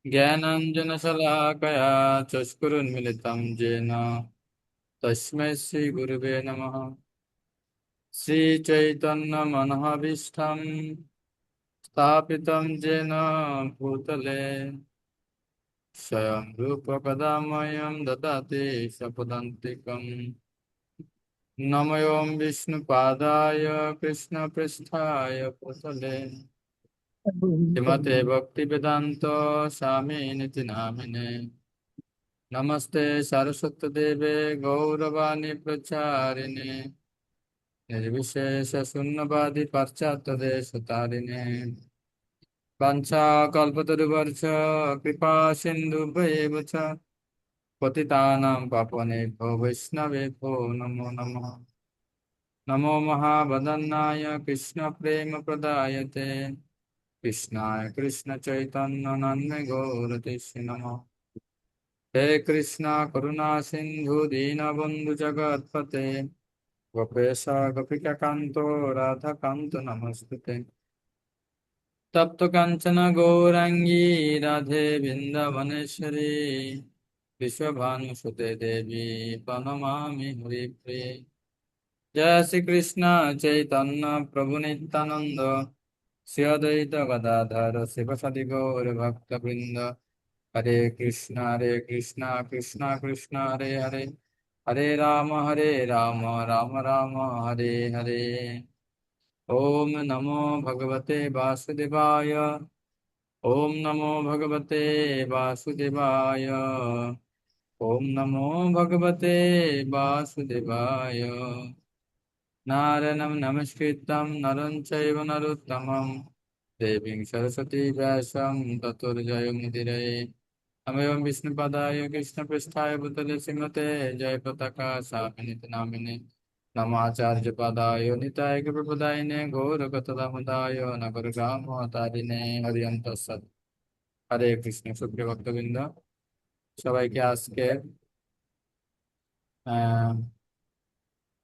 ज्ञानाञ्जनशलाकया चक्षुरुन्मिलितं येन तस्मै श्रीगुरुवे नमः। श्रीचैतन्यमनोभीष्टं स्थापितं येन भूतले स्वयं रूपकदा मह्यं ददाति स्वपदान्तिकम्। नमो विष्णुपादाय कृष्णपृष्ठाय भूतले श्रीमते भक्तिवेदान्त स्वामिनिति नामिने। नमस्ते सरस्वतीदेवे गौरवाणी प्रचारिणे निर्विशेष शून्यवादी पाश्चात्यदेशतारिणे। वाञ्छाकल्पतरुवर्ष कृपा सिन्धुभ्येव च पतितानां पावनेभ्यो वैष्णवेभ्यो नमो नमः। नमो महावदन्नाय कृष्णप्रेमप्रदायते कृष्णाय कृष्णचैतन्यनाम्ने गौरतिष्ठे नमः। हे कृष्णा करुणा सिंधु दीनबंधु जगत्पते गोपेश गोपिकान्तो राधाकान्तो नमस्ते। तप्त कांचन गौरांगी राधे वृंदावनेश्वरी विश्वभानुसुते देवी प्रणमामि हरिप्रिये। जय श्री कृष्ण चैतन्य प्रभु नित्यानंद श्री अद्वैत गदाधर शिवसदि गौर भक्तवृंद। हरे कृष्णा कृष्णा कृष्णा हरे हरे हरे राम राम राम हरे हरे। ओम नमो भगवते वासुदेवाय। ओम नमो भगवते वासुदेवाय। ओम नमो भगवते वासुदेवाय। नारायणं नमस्कृतं नरं चैव नरोत्तमं देवीं सरस्वती व्यासं ततो जयमुदीरये। अमेवं विष्णुपदाय कृष्णपृष्ठाय भूतले श्रीमते जयपताका स्वामिनिति नामिने। नमाचार्यपदाय निताय कृपप्रदायिने गौरकतदामदाय नगरग्रामतारिणे हरिओम तत्सत्। हरे কৃষ্ণ সুপ্রিয় ভক্তবৃন্দ, সবাইকে আজকে আহ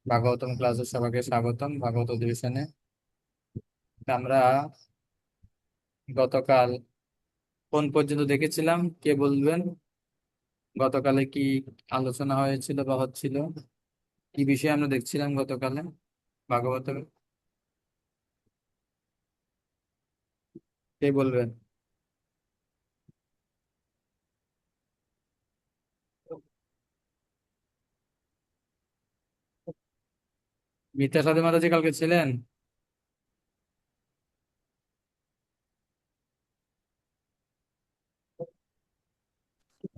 ভাগবতম ক্লাসে সবাইকে স্বাগতম ভাগবত অধিবেশনে। আমরা গতকাল কোন পর্যন্ত দেখেছিলাম, কে বলবেন? গতকালে কি আলোচনা হয়েছিল বা হচ্ছিল, কি বিষয়ে আমরা দেখছিলাম গতকালে ভাগবতের? কে বলবেন? মিতা সাথে মাতাজি কালকে ছিলেন?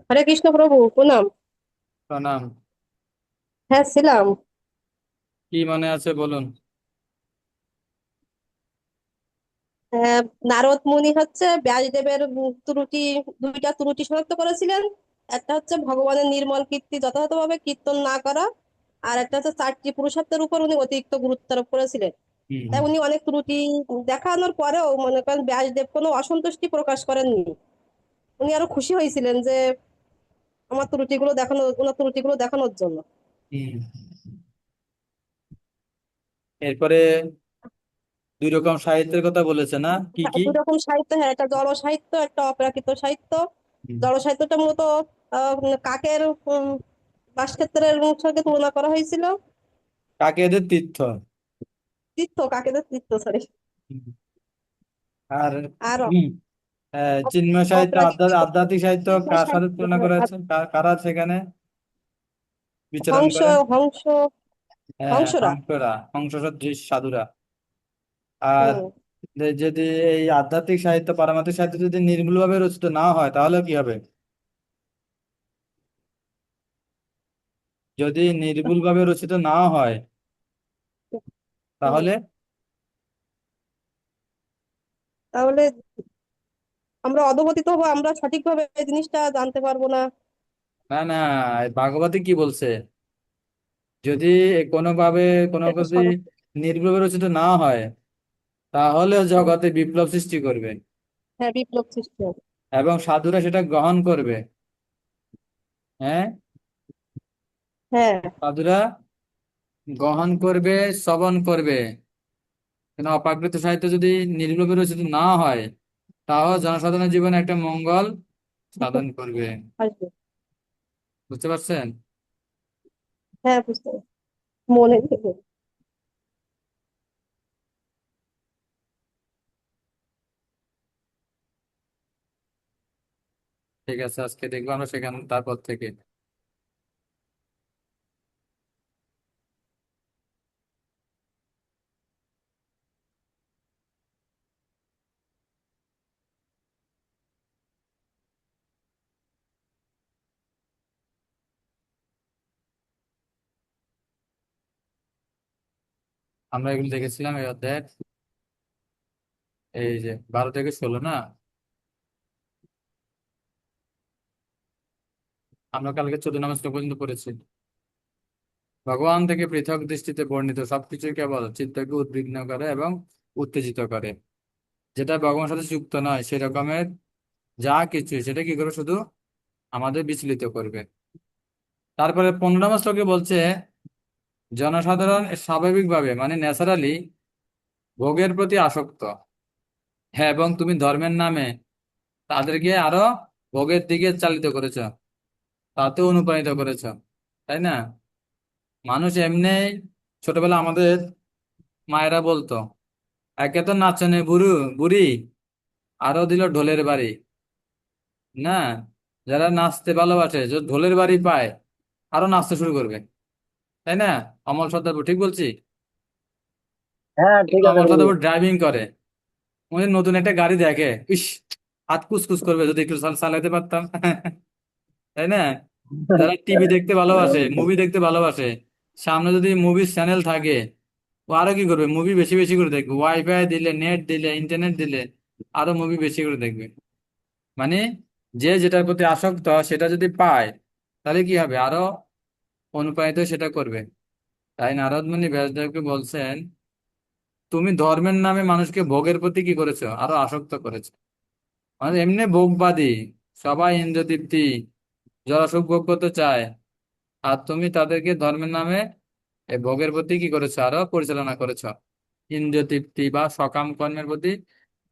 হরে কৃষ্ণ প্রভু প্রণাম। প্রণাম। হ্যাঁ, ছিলাম। কি মনে আছে বলুন। আহ, নারদ মুনি হচ্ছে ব্যাসদেবের ত্রুটি, দুইটা ত্রুটি শনাক্ত করেছিলেন। একটা হচ্ছে ভগবানের নির্মল কীর্তি যথাযথভাবে কীর্তন না করা, আর একটা হচ্ছে চারটি পুরুষার্থের উপর উনি অতিরিক্ত গুরুত্ব আরোপ করেছিলেন। হুম তাই হুম উনি অনেক ত্রুটি দেখানোর পরেও মনে করেন ব্যাসদেব কোনো অসন্তুষ্টি প্রকাশ করেননি। উনি আরো খুশি হয়েছিলেন যে ওনার ত্রুটিগুলো দেখানোর জন্য। হুম। এরপরে দুই রকম সাহিত্যের কথা বলেছে না, কি কি? দুই রকম সাহিত্য, হ্যাঁ, একটা জড় সাহিত্য, একটা অপ্রাকৃত সাহিত্য। হুম। জড় সাহিত্যটা মূলত কাকের বাসক্ষেত্রের সঙ্গে তুলনা করা হয়েছিল। কাকেদের তীর্থ। কাকেদের তীর্থ, সরি। হুম। আর আর হুম, চিন্ময় সাহিত্য অপ্রাকৃতিক আধ্যাত্মিক সাহিত্য কার সাথে সাহিত্য, তুলনা করেছে, কারা সেখানে বিচরণ হংস করে? হংস হ্যাঁ, হংসরা। হংসরা, হংস সদৃশ সাধুরা। আর হম। যদি এই আধ্যাত্মিক সাহিত্য পারমার্থিক সাহিত্য যদি নির্ভুলভাবে রচিত না হয় তাহলে কি হবে? যদি নির্ভুলভাবে রচিত না হয় হম। তাহলে তাহলে আমরা অধপতিত হবো, আমরা সঠিকভাবে এই জিনিসটা জানতে পারবো না। না না, ভাগবতে কি বলছে? যদি কোনোভাবে কোনো এটা যদি নির্ভুলভাবে রচিত না হয় তাহলে জগতে বিপ্লব সৃষ্টি করবে হ্যাঁ, বিপ্লব সৃষ্টি হবে। এবং সাধুরা সেটা গ্রহণ করবে। হ্যাঁ, হ্যাঁ। সাধুরা গ্রহণ করবে, শ্রবণ করবে। কিন্তু অপ্রাকৃত সাহিত্য যদি নির্ভুলভাবে রচিত না হয় তাহলে জনসাধারণের জীবনে একটা মঙ্গল সাধন করবে। আসবে। বুঝতে পারছেন? হ্যাঁ, বুঝতে পারছি। মনে থেকে। ঠিক আছে, আজকে দেখবো আমরা সেখান তারপর থেকে। আমরা এগুলো দেখেছিলাম এই অধ্যায়ের, এই যে 12 থেকে 16 না? আমরা কালকে 14 নম্বর শ্লোক পর্যন্ত পড়েছি। ভগবান থেকে পৃথক দৃষ্টিতে বর্ণিত সবকিছু কেবল চিত্তকে উদ্বিগ্ন করে এবং উত্তেজিত করে। যেটা ভগবানের সাথে যুক্ত নয় সেরকমের যা কিছু সেটা কি করবে, শুধু আমাদের বিচলিত করবে। তারপরে 15 নম্বর শ্লোকে বলছে, জনসাধারণ স্বাভাবিকভাবে মানে ন্যাচারালি ভোগের প্রতি আসক্ত। হ্যাঁ, এবং তুমি ধর্মের নামে তাদেরকে আরো ভোগের দিকে চালিত করেছ, তাতে অনুপ্রাণিত করেছ, তাই না? মানুষ এমনি, ছোটবেলা আমাদের মায়েরা বলতো, একে তো নাচনে বুড়ু বুড়ি, আরো দিল ঢোলের বাড়ি। না, যারা নাচতে ভালোবাসে যদি ঢোলের বাড়ি পায় আরো নাচতে শুরু করবে, তাই না? অমল সর্দারপুর ঠিক বলছি? হ্যাঁ, ঠিক কিন্তু আছে অমল বন্ধু। সর্দারপুর ড্রাইভিং করে, উনি নতুন একটা গাড়ি দেখে, ইস, হাত কুসকুস করবে যদি একটু চালাতে পারতাম। তাই না? যারা টিভি দেখতে ভালোবাসে, মুভি দেখতে ভালোবাসে, সামনে যদি মুভির চ্যানেল থাকে, ও আরো কি করবে, মুভি বেশি বেশি করে দেখবে, ওয়াইফাই দিলে, নেট দিলে, ইন্টারনেট দিলে আরো মুভি বেশি করে দেখবে। মানে যে যেটার প্রতি আসক্ত সেটা যদি পায়, তাহলে কি হবে, আরো অনুপ্রাণিত সেটা করবে। তাই নারদ মুনি ব্যাসদেবকে বলছেন, তুমি ধর্মের নামে মানুষকে ভোগের প্রতি কি করেছো, আরো আসক্ত করেছো। মানে এমনি ভোগবাদী, সবাই ইন্দ্রিয় তৃপ্তি, জড়সুখ ভোগ করতে চায়, আর তুমি তাদেরকে ধর্মের নামে এই ভোগের প্রতি কি করেছো, আরো পরিচালনা করেছো, ইন্দ্রিয় তৃপ্তি বা সকাম কর্মের প্রতি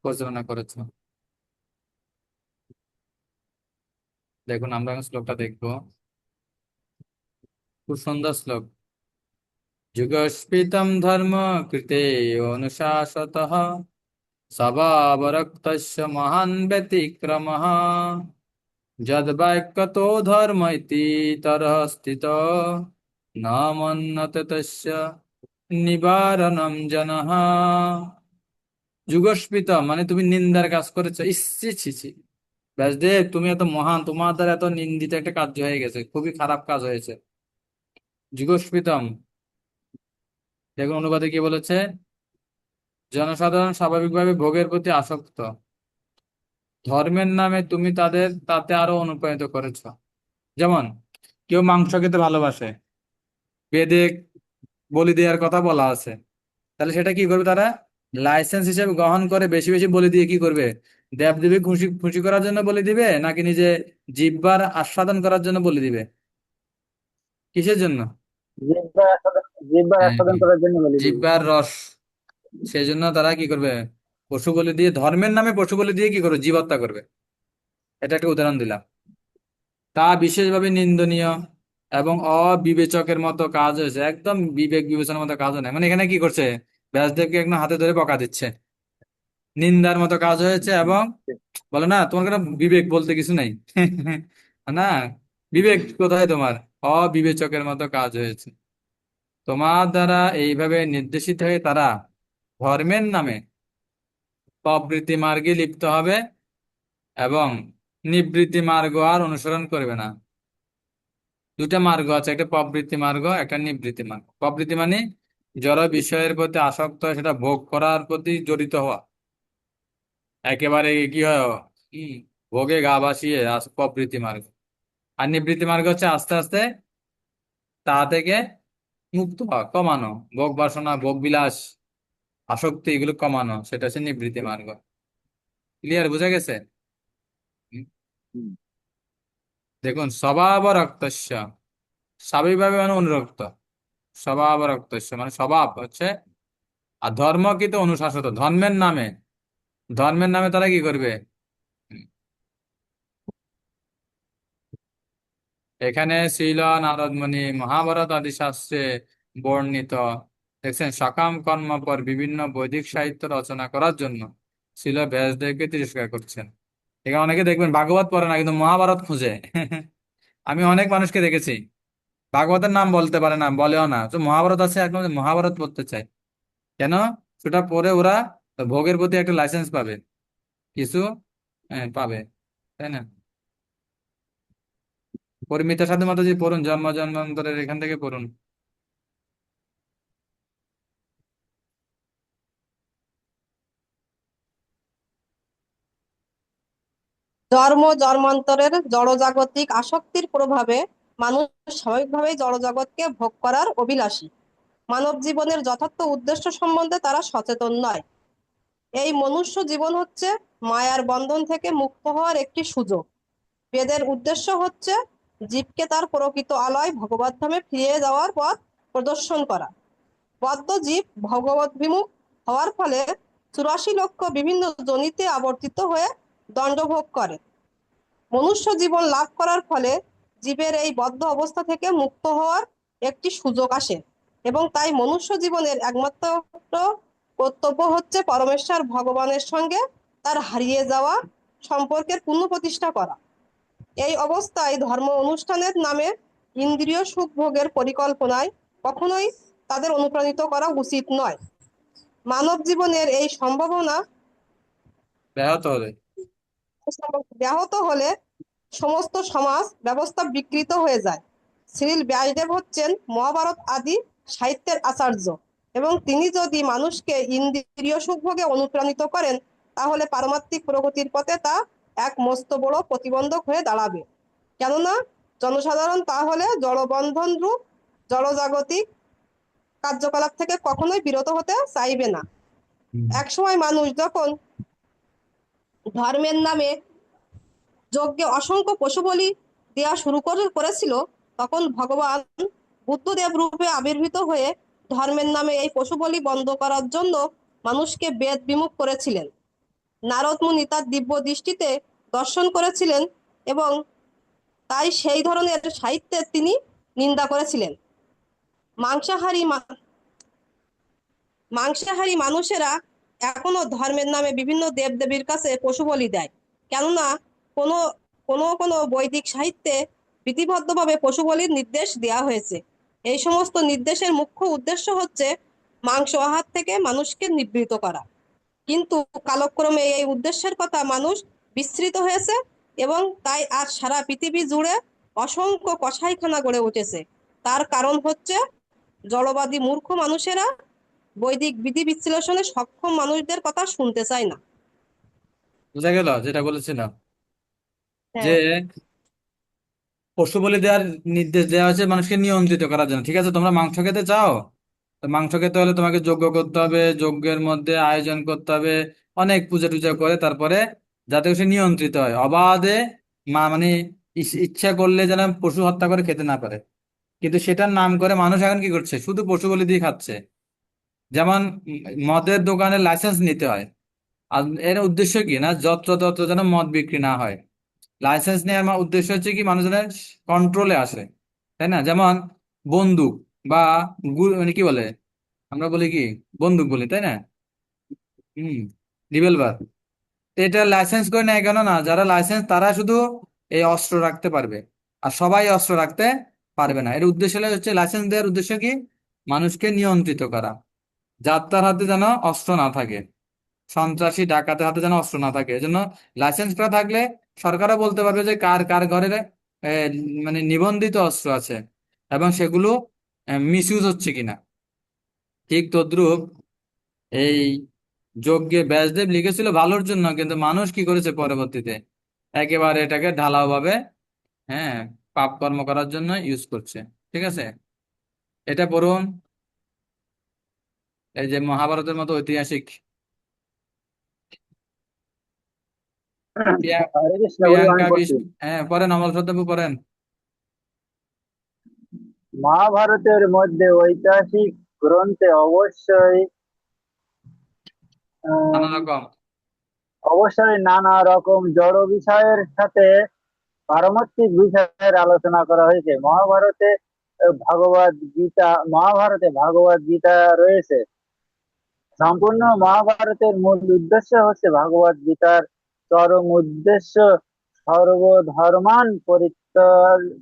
পরিচালনা করেছো। দেখুন, আমরা এখন শ্লোকটা দেখবো, খুব সুন্দর শ্লোক। যুগস্ফীতম ধর্ম কৃতে অনুশাসতঃ স্বভাবরক্তস্য মহান ব্যতিক্রমঃ যদ্বাক্যতো ধর্ম ইতি তরহ স্থিত ন মন্যতে তস্য নিবারণম জনঃ। যুগস্ফীত মানে তুমি নিন্দার কাজ করেছো, ইসি ছি ছি, ব্যাসদেব তুমি এত মহান, তোমার দ্বারা এত নিন্দিত একটা কাজ হয়ে গেছে, খুবই খারাপ কাজ হয়েছে। যুগস্ফীতম, দেখুন অনুবাদে কি বলেছে, জনসাধারণ স্বাভাবিকভাবে ভোগের প্রতি আসক্ত, ধর্মের নামে তুমি তাদের তাতে আরো অনুপ্রাণিত করেছো। যেমন কেউ মাংস খেতে ভালোবাসে, বেদে বলি দেওয়ার কথা বলা আছে, তাহলে সেটা কি করবে তারা, লাইসেন্স হিসেবে গ্রহণ করে বেশি বেশি বলি দিয়ে কি করবে, দেব দেবী খুশি খুশি করার জন্য বলি দিবে, নাকি নিজে জিহ্বার আস্বাদন করার জন্য বলি দিবে, কিসের জন্য? জিহ্বার হ্যাঁ, আস্বাদন হ্যাঁ, করার জন্য বলে দিবি। জিহ্বার রস, সেই জন্য তারা কি করবে, পশু বলি দিয়ে, ধর্মের নামে পশু বলি দিয়ে কি করবে, জীব হত্যা করবে। এটা একটা উদাহরণ দিলাম। তা বিশেষভাবে নিন্দনীয় এবং অবিবেচকের মতো কাজ হয়েছে, একদম বিবেক বিবেচনার মতো কাজও নাই, মানে এখানে কি করছে, ব্যাসদেবকে একদম হাতে ধরে বকা দিচ্ছে, নিন্দার মতো কাজ হয়েছে। এবং বলে না তোমার কোনো বিবেক বলতে কিছু নাই। না, বিবেক কোথায় তোমার, অবিবেচকের মতো কাজ হয়েছে। তোমার দ্বারা এইভাবে নির্দেশিত হয়ে তারা ধর্মের নামে প্রবৃত্তি মার্গে লিপ্ত হবে এবং নিবৃত্তি মার্গ আর অনুসরণ করবে না। দুটা মার্গ আছে, একটা প্রবৃত্তি মার্গ, একটা নিবৃত্তি মার্গ। প্রবৃত্তি মানে জড় বিষয়ের প্রতি আসক্ত হয়, সেটা ভোগ করার প্রতি জড়িত হওয়া, একেবারে কি হয়, হম, ভোগে গা ভাসিয়ে প্রবৃত্তি মার্গ। আর নিবৃত্তি মার্গ হচ্ছে আস্তে আস্তে তা থেকে মুক্ত হওয়া, কমানো, ভোগ বাসনা, ভোগ বিলাস, আসক্তি এগুলো কমানো, সেটা হচ্ছে নিবৃত্তি মার্গ। ক্লিয়ার, বোঝা গেছে? হুম। হুম। দেখুন, স্বভাব রক্তস্য, স্বাভাবিকভাবে মানে অনুরক্ত, স্বভাব রক্তস্য মানে স্বভাব হচ্ছে, আর ধর্ম কিন্তু অনুশাসিত, ধর্মের নামে, ধর্মের নামে তারা কি করবে, এখানে ছিল নারদমুনি মহাভারত আদি শাস্ত্রে বর্ণিত, দেখছেন, সকাম কর্মপর বিভিন্ন বৈদিক সাহিত্য রচনা করার জন্য ছিল ব্যাসদেবকে তিরস্কার করছেন। এখানে অনেকে দেখবেন ভাগবত পড়ে না, কিন্তু মহাভারত খুঁজে। আমি অনেক মানুষকে দেখেছি ভাগবতের নাম বলতে পারে না, বলেও না, তো মহাভারত আছে একদম, মহাভারত পড়তে চায়। কেন? সেটা পরে ওরা ভোগের প্রতি একটা লাইসেন্স পাবে, কিছু পাবে, তাই না? পরিমিতা সাধু মাতাজি পড়ুন, জন্ম জন্মান্তরের, এখান থেকে পড়ুন। জন্ম জন্মান্তরের জড়জাগতিক আসক্তির প্রভাবে মানুষ স্বাভাবিকভাবেই জড়জগৎকে ভোগ করার অভিলাষী। মানব জীবনের যথার্থ উদ্দেশ্য সম্বন্ধে তারা সচেতন নয়। এই মনুষ্য জীবন হচ্ছে মায়ার বন্ধন থেকে মুক্ত হওয়ার একটি সুযোগ। বেদের উদ্দেশ্য হচ্ছে জীবকে তার প্রকৃত আলয় ভগবত ধামে ফিরে যাওয়ার পথ প্রদর্শন করা। বদ্ধ জীব ভগবত বিমুখ হওয়ার ফলে 84 লক্ষ বিভিন্ন যোনিতে আবর্তিত হয়ে দণ্ডভোগ করে। মনুষ্য জীবন লাভ করার ফলে জীবের এই বদ্ধ অবস্থা থেকে মুক্ত হওয়ার একটি সুযোগ আসে, এবং তাই মনুষ্য জীবনের একমাত্র কর্তব্য হচ্ছে পরমেশ্বর ভগবানের সঙ্গে তার হারিয়ে যাওয়া সম্পর্কের পুনঃপ্রতিষ্ঠা করা। এই অবস্থায় ধর্ম অনুষ্ঠানের নামে ইন্দ্রিয় সুখ ভোগের পরিকল্পনায় কখনোই তাদের অনুপ্রাণিত করা উচিত নয়। মানব জীবনের এই সম্ভাবনা ব্যাহত হবে। ব্যাহত হলে সমস্ত সমাজ ব্যবস্থা বিকৃত হয়ে যায়। শ্রীল ব্যাসদেব হচ্ছেন মহাভারত আদি সাহিত্যের আচার্য, এবং তিনি যদি মানুষকে ইন্দ্রিয় সুখভোগে অনুপ্রাণিত করেন, তাহলে পারমাত্মিক প্রগতির পথে তা এক মস্ত বড় প্রতিবন্ধক হয়ে দাঁড়াবে। কেননা জনসাধারণ তাহলে জড়বন্ধন রূপ জড়জাগতিক কার্যকলাপ থেকে কখনোই বিরত হতে চাইবে না। হুম। একসময় মানুষ যখন ধর্মের নামে যজ্ঞে অসংখ্য পশু বলি দেওয়া শুরু করেছিল, তখন ভগবান বুদ্ধদেব রূপে আবির্ভূত হয়ে ধর্মের নামে এই পশু বলি বন্ধ করার জন্য মানুষকে বেদ বিমুখ করেছিলেন। নারদ মুনি তার দিব্য দৃষ্টিতে দর্শন করেছিলেন, এবং তাই সেই ধরনের সাহিত্যের তিনি নিন্দা করেছিলেন। মাংসাহারী মাংসাহারী মানুষেরা এখনো ধর্মের নামে বিভিন্ন দেবদেবীর কাছে পশু বলি দেয়, কেননা কোনো কোনো কোনো বৈদিক সাহিত্যে বিধিবদ্ধভাবে পশু বলির নির্দেশ দেওয়া হয়েছে। এই সমস্ত নির্দেশের মুখ্য উদ্দেশ্য হচ্ছে মাংস আহার থেকে মানুষকে নিবৃত করা। কিন্তু কালক্রমে এই উদ্দেশ্যের কথা মানুষ বিস্মৃত হয়েছে, এবং তাই আজ সারা পৃথিবী জুড়ে অসংখ্য কসাইখানা গড়ে উঠেছে। তার কারণ হচ্ছে জড়বাদী মূর্খ মানুষেরা বৈদিক বিধি বিশ্লেষণে সক্ষম মানুষদের কথা শুনতে চায় না। বুঝা গেল যেটা বলেছিলাম, যে হ্যাঁ। পশু বলি দেওয়ার নির্দেশ দেওয়া হয়েছে মানুষকে নিয়ন্ত্রিত করার জন্য। ঠিক আছে, তোমরা মাংস খেতে চাও, তো মাংস খেতে হলে তোমাকে যজ্ঞ করতে হবে, যজ্ঞের মধ্যে আয়োজন করতে হবে, অনেক পূজা টুজা করে তারপরে, যাতে সে নিয়ন্ত্রিত হয় অবাধে, মানে ইচ্ছা করলে যেন পশু হত্যা করে খেতে না পারে। কিন্তু সেটার নাম করে মানুষ এখন কি করছে, শুধু পশু বলি দিয়ে খাচ্ছে। যেমন মদের দোকানে লাইসেন্স নিতে হয়, আর এর উদ্দেশ্য কি না, যত্র তত্র যেন মদ বিক্রি না হয়। লাইসেন্স নেওয়ার উদ্দেশ্য হচ্ছে কি, মানুষ যেন কন্ট্রোলে আসে, তাই না? যেমন বন্দুক বা মানে কি বলে, আমরা বলি কি, বন্দুক বলি, তাই না? হম, রিভলভার। এটা লাইসেন্স করে নেয় কেন না, যারা লাইসেন্স তারা শুধু এই অস্ত্র রাখতে পারবে, আর সবাই অস্ত্র রাখতে পারবে না। এর উদ্দেশ্য হচ্ছে, লাইসেন্স দেওয়ার উদ্দেশ্য কি, মানুষকে নিয়ন্ত্রিত করা, যার তার হাতে যেন অস্ত্র না থাকে, সন্ত্রাসী ডাকাতের হাতে যেন অস্ত্র না থাকে। এজন্য লাইসেন্স করা থাকলে সরকারও বলতে পারবে যে কার কার ঘরে এ, মানে নিবন্ধিত অস্ত্র আছে, এবং সেগুলো মিসইউজ হচ্ছে কিনা। ঠিক তদ্রুপ এই যজ্ঞে ব্যাসদেব লিখেছিল ভালোর জন্য, কিন্তু মানুষ কি করেছে পরবর্তীতে, একেবারে এটাকে ঢালাও ভাবে, হ্যাঁ, পাপ কর্ম করার জন্য ইউজ করছে। ঠিক আছে, এটা পড়ুন, এই যে মহাভারতের মতো ঐতিহাসিক। হরে কৃষ্ণ গুরু, আমি প্রিয়াঙ্কা পড়ছি। বিষ্ণু, হ্যাঁ পড়েন, অমল শ্রদ্ধা পড়েন। মহাভারতের মধ্যে ঐতিহাসিক গ্রন্থে অবশ্যই নানা আহ, রকম। অবশ্যই নানা রকম জড় বিষয়ের সাথে পারমার্থিক বিষয়ের আলোচনা করা হয়েছে। মহাভারতে ভগবত গীতা রয়েছে। সম্পূর্ণ মহাভারতের মূল উদ্দেশ্য হচ্ছে ভগবত গীতার চরম উদ্দেশ্য সর্বধর্মান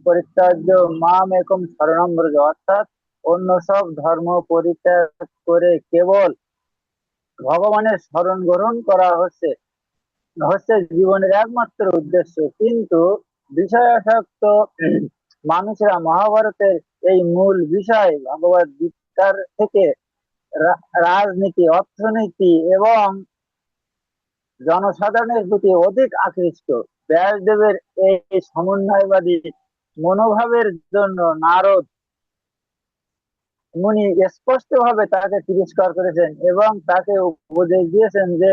পরিত্যাজ্য মাম একম শরণম ব্রজ, অর্থাৎ অন্য সব ধর্ম পরিত্যাগ করে কেবল ভগবানের শরণ গ্রহণ করা হচ্ছে হচ্ছে জীবনের একমাত্র উদ্দেশ্য। কিন্তু বিষয়াসক্ত মানুষেরা মহাভারতের এই মূল বিষয় ভগবত গীতার থেকে রাজনীতি, অর্থনীতি এবং জনসাধারণের প্রতি অধিক আকৃষ্ট। ব্যাসদেবের এই সমন্বয়বাদী মনোভাবের জন্য নারদ মুনি স্পষ্টভাবে তাকে তিরস্কার করেছেন এবং তাকে উপদেশ দিয়েছেন যে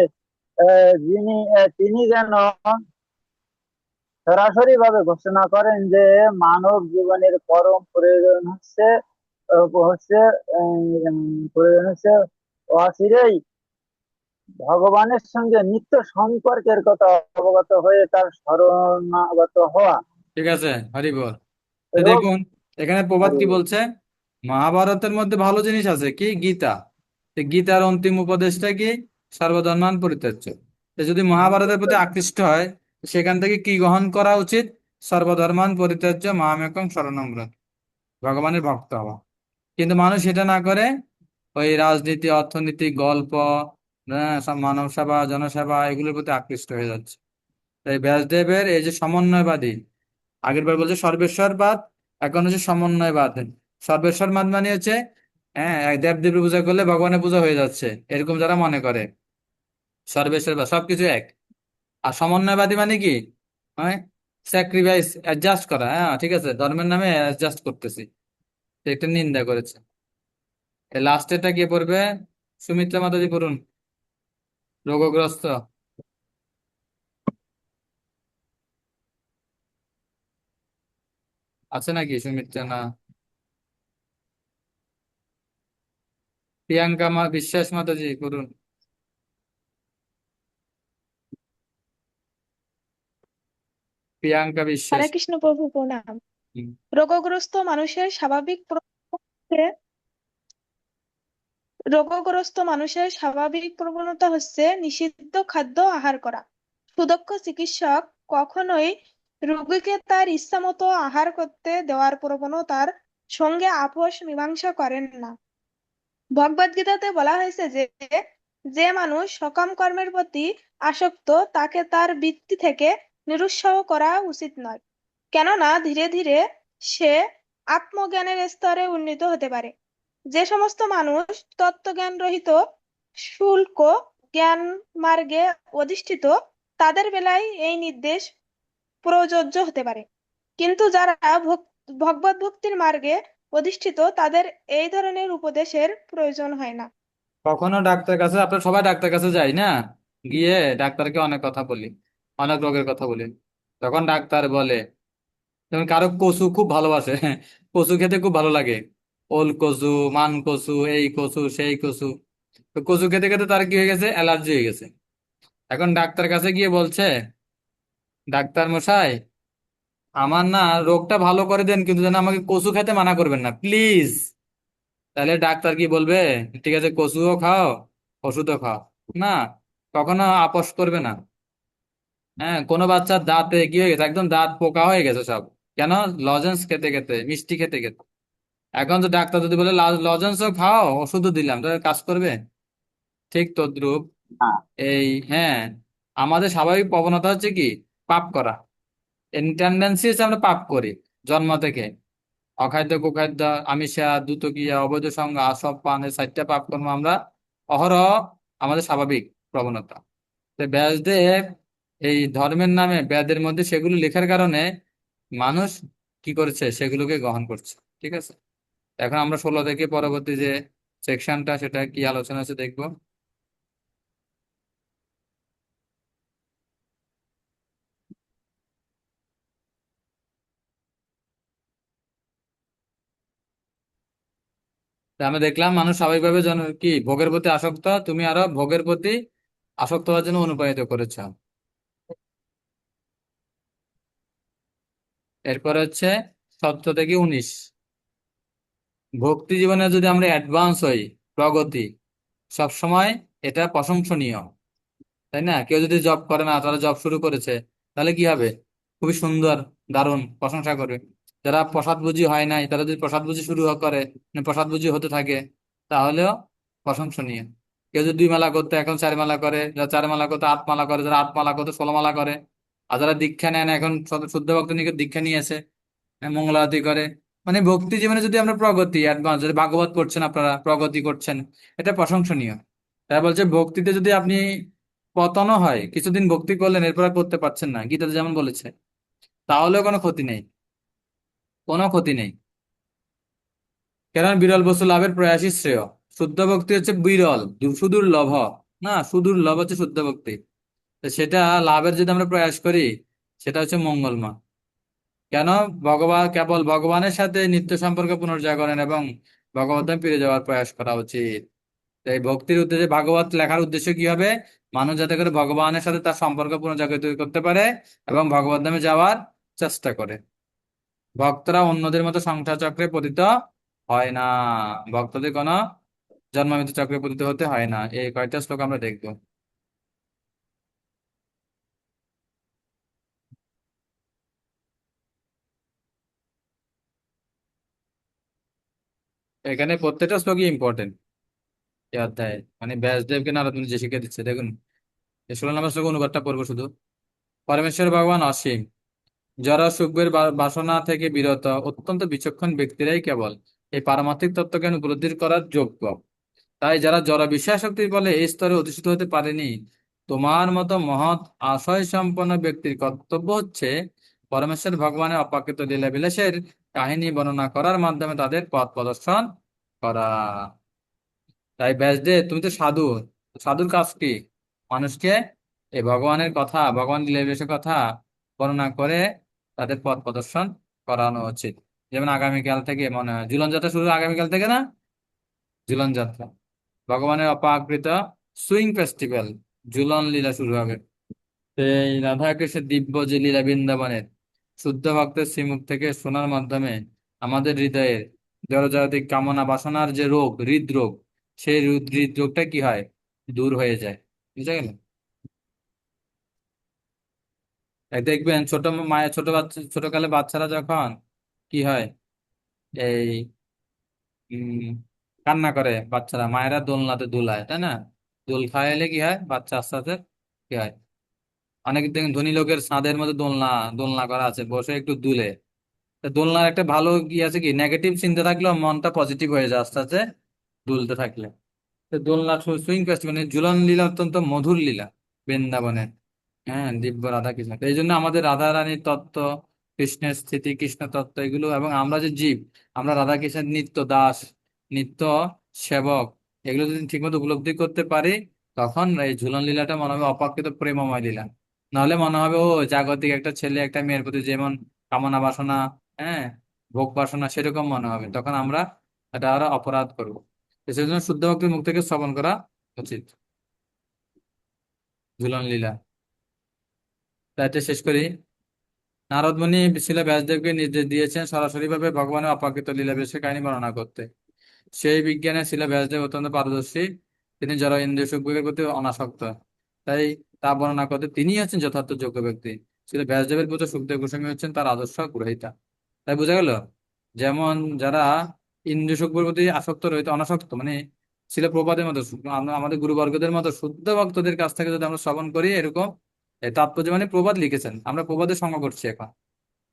তিনি যেন সরাসরি ভাবে ঘোষণা করেন যে মানব জীবনের পরম প্রয়োজন হচ্ছে আহ, হচ্ছে প্রয়োজন হচ্ছে অচিরেই ভগবানের সঙ্গে নিত্য সম্পর্কের কথা অবগত হয়ে তার শরণাগত হওয়া। ঠিক আছে, হরি বল। তো এবং দেখুন, এখানে প্রবাদ কি বলছে, মহাভারতের মধ্যে ভালো জিনিস আছে কি, গীতা। তো গীতার অন্তিম উপদেশটা কি, সর্বধর্মান পরিত্যাজ্য। তো যদি মহাভারতের প্রতি আকৃষ্ট হয়, সেখান থেকে কি গ্রহণ করা উচিত? সর্বধর্মান পরিত্যাজ্য মামেকং শরণং ব্রজ, ভগবানের ভক্ত হওয়া। কিন্তু মানুষ সেটা না করে ওই রাজনীতি, অর্থনীতি, গল্প, সব মানব সেবা, জনসেবা, এগুলোর প্রতি আকৃষ্ট হয়ে যাচ্ছে। তাই ব্যাসদেবের এই যে সমন্বয়বাদী, আগের বার বলছে সর্বেশ্বরবাদ, এখন হচ্ছে সমন্বয়বাদ। সর্বেশ্বরবাদ মানে হচ্ছে, হ্যাঁ, এক দেব দেবীর পূজা করলে ভগবানের পূজা হয়ে যাচ্ছে, এরকম যারা মনে করে সর্বেশ্বরবাদ, সবকিছু এক। আর সমন্বয়বাদী মানে কি, হ্যাঁ, স্যাক্রিফাইস, অ্যাডজাস্ট করা, হ্যাঁ ঠিক আছে, ধর্মের নামে অ্যাডজাস্ট করতেছি, তো এটা নিন্দা করেছে। এই লাস্টেরটা গিয়ে পড়বে, সুমিত্রা মাতাজি পড়ুন, রোগগ্রস্ত আছে নাকি সুমিত্রা? না, প্রিয়াঙ্কা বিশ্বাস মাতাজি পড়ুন, প্রিয়াঙ্কা হরে বিশ্বাস। কৃষ্ণ প্রভু প্রণাম। হুম। রোগগ্রস্ত মানুষের স্বাভাবিক রোগগ্রস্ত মানুষের স্বাভাবিক প্রবণতা হচ্ছে নিষিদ্ধ খাদ্য আহার করা। সুদক্ষ চিকিৎসক কখনোই রোগীকে তার ইচ্ছামতো আহার করতে দেওয়ার প্রবণতার সঙ্গে আপোষ মীমাংসা করেন না। ভগবদ্গীতাতে বলা হয়েছে যে যে মানুষ সকাম কর্মের প্রতি আসক্ত তাকে তার বৃত্তি থেকে নিরুৎসাহ করা উচিত নয়, কেননা ধীরে ধীরে সে আত্মজ্ঞানের স্তরে উন্নীত হতে পারে। যে সমস্ত মানুষ তত্ত্বজ্ঞান রহিত শুল্ক জ্ঞান মার্গে অধিষ্ঠিত, তাদের বেলায় এই নির্দেশ প্রযোজ্য হতে পারে, কিন্তু যারা ভগবত ভক্তির মার্গে অধিষ্ঠিত তাদের এই ধরনের উপদেশের প্রয়োজন হয় না। কখনো ডাক্তার কাছে, আপনার সবাই ডাক্তার কাছে যাই না, গিয়ে ডাক্তারকে অনেক কথা বলি, অনেক রোগের কথা বলি। তখন ডাক্তার বলে, যেমন কারো কচু খুব ভালোবাসে, কচু খেতে খুব ভালো লাগে, ওল কচু, মান কচু, এই কচু, সেই কচু। তো কচু খেতে খেতে তার কি হয়ে গেছে, অ্যালার্জি হয়ে গেছে। এখন ডাক্তার কাছে গিয়ে বলছে, ডাক্তার মশাই, আমার না রোগটা ভালো করে দেন, কিন্তু যেন আমাকে কচু খেতে মানা করবেন না প্লিজ। তাহলে ডাক্তার কি বলবে, ঠিক আছে কচুও খাও, ওষুধও খাও, না, কখনো আপোষ করবে না। হ্যাঁ, কোনো বাচ্চার দাঁতে কি হয়ে গেছে, একদম দাঁত পোকা হয়ে গেছে সব, কেন? লজেন্স খেতে খেতে, মিষ্টি খেতে খেতে। এখন তো ডাক্তার যদি বলে লজেন্সও খাও, ওষুধও দিলাম, তাহলে কাজ করবে? ঠিক তদ্রুপ হ্যাঁ, এই, হ্যাঁ, আমাদের স্বাভাবিক প্রবণতা হচ্ছে কি, পাপ করা। টেন্ডেন্সি হচ্ছে আমরা পাপ করি জন্ম থেকে। অখাদ্য, কুখাদ্য, আমিষা, দ্রুতক্রিয়া, অবৈধ সঙ্গ, আসব, পান, এই 4টা পাপ কর্ম আমরা অহরহ, আমাদের স্বাভাবিক প্রবণতা। তো ব্যাসদেব এই ধর্মের নামে বেদের মধ্যে সেগুলো লেখার কারণে মানুষ কি করেছে, সেগুলোকে গ্রহণ করছে। ঠিক আছে, এখন আমরা 16 থেকে পরবর্তী যে সেকশনটা, সেটা কি আলোচনা আছে দেখবো। তা আমরা দেখলাম মানুষ স্বাভাবিকভাবে কি ভোগের প্রতি আসক্ত, তুমি আরো ভোগের প্রতি আসক্ত হওয়ার জন্য অনুপ্রাণিত করেছ। এরপর হচ্ছে 17 থেকে 19। ভক্তি জীবনে যদি আমরা অ্যাডভান্স হই, প্রগতি, সবসময় এটা প্রশংসনীয়, তাই না? কেউ যদি জব করে না, তারা জব শুরু করেছে, তাহলে কি হবে? খুবই সুন্দর, দারুণ, প্রশংসা করবে। যারা প্রসাদভোজী হয় নাই, তারা যদি প্রসাদভোজী শুরু করে, মানে প্রসাদভোজী হতে থাকে, তাহলেও প্রশংসনীয়। কেউ যদি 2 মালা করতে এখন 4 মালা করে, যারা 4 মালা করতে 8 মালা করে, যারা 8 মালা করতে 16 মালা করে, আর যারা দীক্ষা নেন এখন শুদ্ধ ভক্ত নিকট দীক্ষা নিয়েছে, মঙ্গল আরতি করে। মানে ভক্তি জীবনে যদি আমরা প্রগতি, অ্যাডভান্স, যদি ভাগবত পড়ছেন আপনারা, প্রগতি করছেন, এটা প্রশংসনীয়। তাই বলছে ভক্তিতে যদি আপনি পতনও হয়, কিছুদিন ভক্তি করলেন, এরপর আর করতে পারছেন না, গীতাতে যেমন বলেছে, তাহলেও কোনো ক্ষতি নেই, কোনো ক্ষতি নেই। কারণ বিরল বস্তু লাভের প্রয়াসই শ্রেয়। শুদ্ধ ভক্তি হচ্ছে বিরল, সুদুর্লভ, না, সুদুর্লভ হচ্ছে শুদ্ধ ভক্তি। তো সেটা লাভের যদি আমরা প্রয়াস করি, সেটা হচ্ছে মঙ্গলময়। কেন? কেবল ভগবানের সাথে নিত্য সম্পর্ক পুনর্জাগরণ এবং ভগবত ধামে ফিরে যাওয়ার প্রয়াস করা উচিত। তো এই ভক্তির উদ্দেশ্যে ভাগবত লেখার উদ্দেশ্য কি হবে? মানুষ যাতে করে ভগবানের সাথে তার সম্পর্ক পুনর্জাগরিত করতে পারে এবং ভগবত ধামে যাওয়ার চেষ্টা করে। ভক্তরা অন্যদের মতো সংসার চক্রে পতিত হয় না। ভক্তদের কোনো জন্মমৃত্যু চক্রে পতিত হতে হয় না। এই কয়েকটা শ্লোক আমরা দেখবো। এখানে প্রত্যেকটা শ্লোকই ইম্পর্টেন্ট এই অধ্যায়ে। মানে ব্যাসদেবকে নারদ মুনি যে শিখিয়ে দিচ্ছে, দেখুন। 16 নম্বর শ্লোক অনুবাদটা পড়বো শুধু। পরমেশ্বর ভগবান অসীম, যারা সুখের বাসনা থেকে বিরত অত্যন্ত বিচক্ষণ ব্যক্তিরাই কেবল এই পারমার্থিক তত্ত্বজ্ঞান উপলব্ধি করার যোগ্য। তাই যারা জড় বিষয়াসক্তির বলে এই স্তরে অধিষ্ঠিত হতে পারেনি, তোমার মতো মহৎ আশয় সম্পন্ন ব্যক্তির কর্তব্য হচ্ছে পরমেশ্বর ভগবানের অপ্রাকৃত লীলা বিলাসের কাহিনী বর্ণনা করার মাধ্যমে তাদের পথ প্রদর্শন করা। তাই ব্যাসদেব, তুমি তো সাধু, সাধুর কাজ কি? মানুষকে এই ভগবানের কথা, ভগবান লীলাবিলাসের কথা বর্ণনা করে তাদের পথ প্রদর্শন করানো উচিত। যেমন আগামীকাল থেকে মনে হয় ঝুলন যাত্রা শুরু, আগামীকাল থেকে না? ঝুলন যাত্রা, ভগবানের অপাকৃত সুইং ফেস্টিভ্যাল, ঝুলন লীলা শুরু হবে। সেই রাধা কৃষ্ণের দিব্য যে লীলা বৃন্দাবনের শুদ্ধ ভক্তের শ্রীমুখ থেকে শোনার মাধ্যমে আমাদের হৃদয়ের জড়জাগতিক কামনা বাসনার যে রোগ, হৃদরোগ, সেই হৃদরোগটা কি হয়? দূর হয়ে যায়। বুঝা গেল? এই দেখবেন ছোট মায়ের, ছোট বাচ্চা, ছোটকালে বাচ্চারা যখন কি হয়, এই উম কান্না করে বাচ্চারা, মায়েরা দোলনাতে দুলায়, তাই না? দোল খাওয়াইলে কি হয়? বাচ্চা আস্তে আস্তে কি হয়? অনেক দেখেন ধনী লোকের ছাদের মধ্যে দোলনা, দোলনা করা আছে, বসে একটু দুলে। তা দোলনার একটা ভালো কি আছে, কি নেগেটিভ চিন্তা থাকলেও মনটা পজিটিভ হয়ে যায় আস্তে আস্তে দুলতে থাকলে। তো দোলনা, সুইং ফেস্টিভ্যাল, মানে ঝুলন লীলা অত্যন্ত মধুর লীলা বৃন্দাবনের। হ্যাঁ, দিব্য রাধা কৃষ্ণ। তো এই জন্য আমাদের রাধা রানীর তত্ত্ব, কৃষ্ণের স্থিতি, কৃষ্ণ তত্ত্ব, এগুলো, এবং আমরা যে জীব, আমরা রাধা কৃষ্ণের নিত্য দাস, নিত্য সেবক, এগুলো যদি ঠিকমতো উপলব্ধি করতে পারি, তখন এই ঝুলন লীলাটা মনে হবে অপ্রাকৃত প্রেমময় লীলা। নাহলে মনে হবে ও জাগতিক একটা ছেলে একটা মেয়ের প্রতি যেমন কামনা বাসনা, হ্যাঁ, ভোগ বাসনা, সেরকম মনে হবে। তখন আমরা এটা আরো অপরাধ করবো। তো সেজন্য শুদ্ধ ভক্তির মুখ থেকে শ্রবণ করা উচিত ঝুলন লীলা। তাই এটা শেষ করি। নারদ মুনি ছিল ব্যাসদেবকে নির্দেশ দিয়েছেন সরাসরি ভাবে ভগবানের অপ্রাকৃত লীলা বিষয়ে কাহিনী বর্ণনা করতে। সেই বিজ্ঞানে ছিল ব্যাসদেব অত্যন্ত পারদর্শী। তিনি যারা ইন্দ্রিয় সুখভোগের প্রতি অনাসক্ত, তাই তা বর্ণনা করতে তিনি হচ্ছেন যথার্থ যোগ্য ব্যক্তি। ছিল ব্যাসদেবের পুত্র সুখদেব গোস্বামী হচ্ছেন তার আদর্শ গ্রহীতা। তাই বোঝা গেল, যেমন যারা ইন্দ্রিয় সুখভোগের প্রতি আসক্ত রহিত, অনাসক্ত, মানে ছিল প্রবাদের মতো, আমরা আমাদের গুরুবর্গদের মতো শুদ্ধ ভক্তদের কাছ থেকে যদি আমরা শ্রবণ করি এরকম, এই তাৎপর্য মানে প্রবাদ লিখেছেন, আমরা প্রবাদের সঙ্গ করছি এখন,